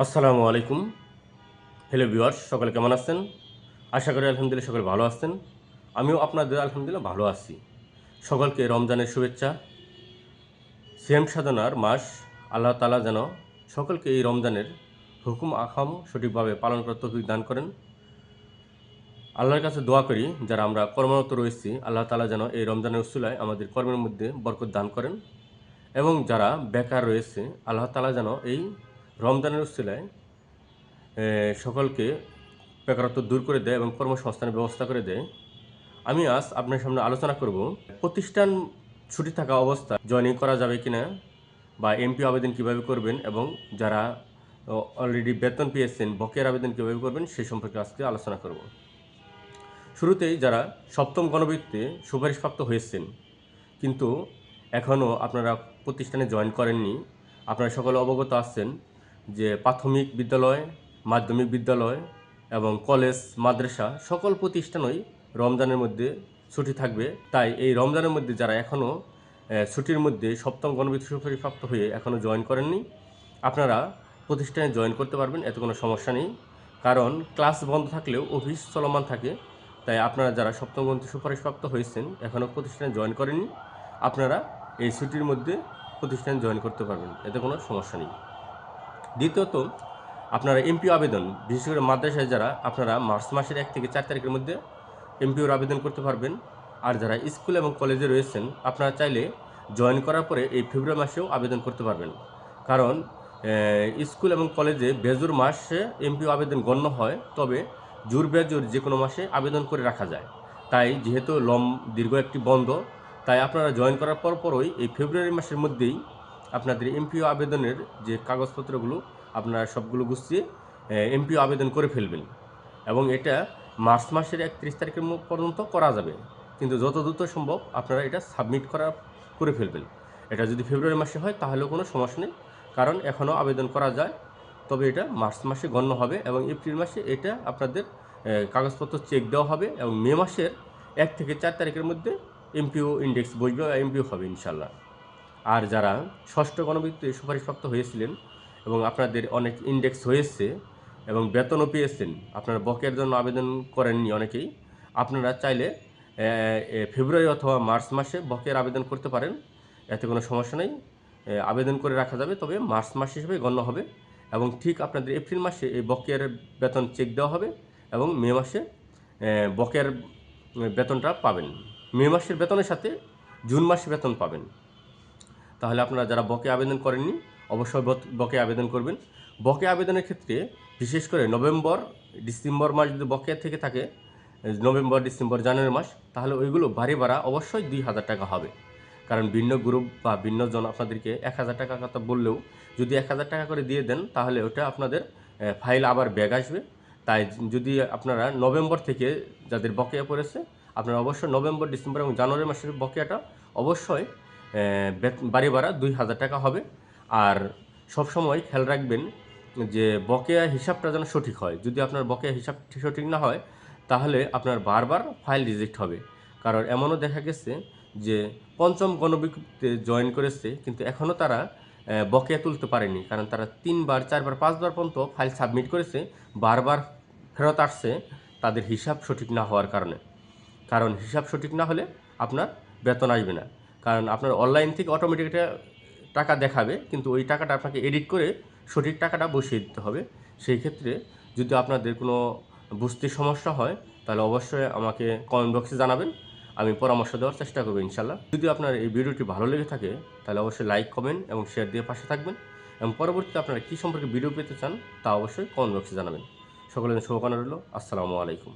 আসসালামু আলাইকুম। Hello viewers, সকলে কেমন আছেন? আশা করি আলহামদুলিল্লাহ সকলে ভালো আছেন। আমিও আপনাদের আলহামদুলিল্লাহ ভালো আছি। সকলকে রমজানের শুভেচ্ছা। সিয়াম সাধনার মাস আল্লাহ তাআলা যেন সকলকে এই রমজানের হুকুম আকাম সঠিকভাবে পালন করার তৌফিক দান করেন। আল্লাহর কাছে দোয়া করি যারা আমরা কর্মরত রয়েছি আল্লাহ তাআলা যেন এই রমজানের উসিলায় আমাদের কর্মের মধ্যে বরকত দান করেন এবং যারা বেকার রয়েছে আল্লাহ তাআলা যেন এই রমজানের উসিলায় সকলকে বেকারত্ব দূর করে দেয় এবং কর্মসংস্থানের ব্যবস্থা করে দেয়। আমি আজ আপনার সামনে আলোচনা করব প্রতিষ্ঠান ছুটি থাকা অবস্থায় জয়েনিং করা যাবে কিনা বা এমপি আবেদন কিভাবে করবেন এবং যারা অলরেডি বেতন পেয়েছেন বকেয়ার আবেদন কিভাবে করবেন সেই সম্পর্কে আজকে আলোচনা করব। শুরুতেই যারা সপ্তম গণবিত্তে সুপারিশপ্রাপ্ত হয়েছেন কিন্তু এখনও আপনারা প্রতিষ্ঠানে জয়েন করেননি, আপনারা সকলে অবগত আছেন যে প্রাথমিক বিদ্যালয়, মাধ্যমিক বিদ্যালয় এবং কলেজ, মাদ্রাসা সকল প্রতিষ্ঠানই রমজানের মধ্যে ছুটি থাকবে। তাই এই রমজানের মধ্যে যারা এখনও ছুটির মধ্যে সপ্তম গণবিত্ত সুপারিশপ্রাপ্ত হয়ে এখনও জয়েন করেননি, আপনারা প্রতিষ্ঠানে জয়েন করতে পারবেন, এতে কোনো সমস্যা নেই। কারণ ক্লাস বন্ধ থাকলেও অফিস চলমান থাকে। তাই আপনারা যারা সপ্তম গণবিত্ত সুপারিশপ্রাপ্ত হয়েছেন এখনও প্রতিষ্ঠানে জয়েন করেননি, আপনারা এই ছুটির মধ্যে প্রতিষ্ঠানে জয়েন করতে পারবেন, এতে কোনো সমস্যা নেই। দ্বিতীয়ত, আপনারা এমপিও আবেদন, বিশেষ করে মাদ্রাসায় যারা আপনারা মার্চ মাসের 1 থেকে 4 তারিখের মধ্যে এমপিওর আবেদন করতে পারবেন। আর যারা স্কুল এবং কলেজে রয়েছেন আপনারা চাইলে জয়েন করার পরে এই ফেব্রুয়ারি মাসেও আবেদন করতে পারবেন। কারণ স্কুল এবং কলেজে বেজুর মাসে এমপিও আবেদন গণ্য হয়, তবে জোর বেজুর যে কোনো মাসে আবেদন করে রাখা যায়। তাই যেহেতু দীর্ঘ একটি বন্ধ, তাই আপনারা জয়েন করার পরই এই ফেব্রুয়ারি মাসের মধ্যেই আপনাদের এমপিও আবেদনের যে কাগজপত্রগুলো আপনারা সবগুলো গুছিয়ে এমপিও আবেদন করে ফেলবেন এবং এটা মার্চ মাসের 31 তারিখের পর্যন্ত করা যাবে। কিন্তু যত দ্রুত সম্ভব আপনারা এটা সাবমিট করে ফেলবেন। এটা যদি ফেব্রুয়ারি মাসে হয় তাহলেও কোনো সমস্যা নেই, কারণ এখনও আবেদন করা যায়। তবে এটা মার্চ মাসে গণ্য হবে এবং এপ্রিল মাসে এটা আপনাদের কাগজপত্র চেক দেওয়া হবে এবং মে মাসের 1 থেকে 4 তারিখের মধ্যে এমপিও ইন্ডেক্স বসবে, এমপিও হবে ইনশাল্লাহ। আর যারা ষষ্ঠ গণবিত্তে সুপারিশপ্রাপ্ত হয়েছিলেন এবং আপনাদের অনেক ইন্ডেক্স হয়েছে এবং বেতনও পেয়েছেন, আপনারা বকেয়ার জন্য আবেদন করেননি অনেকেই, আপনারা চাইলে ফেব্রুয়ারি অথবা মার্চ মাসে বকেয়ার আবেদন করতে পারেন, এতে কোনো সমস্যা নেই। আবেদন করে রাখা যাবে, তবে মার্চ মাস হিসেবে গণ্য হবে এবং ঠিক আপনাদের এপ্রিল মাসে এই বকেয়ার বেতন চেক দেওয়া হবে এবং মে মাসে বকেয়ার বেতনটা পাবেন। মে মাসের বেতনের সাথে জুন মাসে বেতন পাবেন। তাহলে আপনারা যারা বকেয়া আবেদন করেননি অবশ্যই বকেয়া আবেদন করবেন। বকেয়া আবেদনের ক্ষেত্রে বিশেষ করে নভেম্বর, ডিসেম্বর মাস যদি বকেয়া থেকে থাকে, নভেম্বর, ডিসেম্বর, জানুয়ারি মাস, তাহলে ওইগুলো বাড়ি ভাড়া অবশ্যই 2000 টাকা হবে। কারণ ভিন্ন গ্রুপ বা ভিন্ন জন আপনাদেরকে 1000 টাকা কথা বললেও যদি 1000 টাকা করে দিয়ে দেন তাহলে ওটা আপনাদের ফাইল আবার ব্যাক আসবে। তাই যদি আপনারা নভেম্বর থেকে যাদের বকেয়া পড়েছে আপনারা অবশ্যই নভেম্বর, ডিসেম্বর এবং জানুয়ারি মাসের বকেয়াটা অবশ্যই বাড়ি ভাড়া 2000 টাকা হবে। আর সবসময় খেয়াল রাখবেন যে বকেয়া হিসাবটা যেন সঠিক হয়। যদি আপনার বকেয়া হিসাব সঠিক না হয় তাহলে আপনার বারবার ফাইল রিজেক্ট হবে। কারণ এমনও দেখা গেছে যে পঞ্চম গণবিজ্ঞপ্তিতে জয়েন করেছে কিন্তু এখনও তারা বকেয়া তুলতে পারেনি, কারণ তারা 3 বার 4 বার 5 বার পর্যন্ত ফাইল সাবমিট করেছে, বারবার ফেরত আসছে তাদের হিসাব সঠিক না হওয়ার কারণে। কারণ হিসাব সঠিক না হলে আপনার বেতন আসবে না, কারণ আপনার অনলাইন থেকে অটোমেটিক টাকা দেখাবে কিন্তু ওই টাকাটা আপনাকে এডিট করে সঠিক টাকাটা বসিয়ে দিতে হবে। সেই ক্ষেত্রে যদি আপনাদের কোনো বুঝতে সমস্যা হয় তাহলে অবশ্যই আমাকে কমেন্ট বক্সে জানাবেন, আমি পরামর্শ দেওয়ার চেষ্টা করব ইনশাল্লাহ। যদি আপনার এই ভিডিওটি ভালো লেগে থাকে তাহলে অবশ্যই লাইক, কমেন্ট এবং শেয়ার দিয়ে পাশে থাকবেন এবং পরবর্তীতে আপনারা কী সম্পর্কে ভিডিও পেতে চান তা অবশ্যই কমেন্ট বক্সে জানাবেন। সকলের শুভকামনা রইল। আসসালামু আলাইকুম।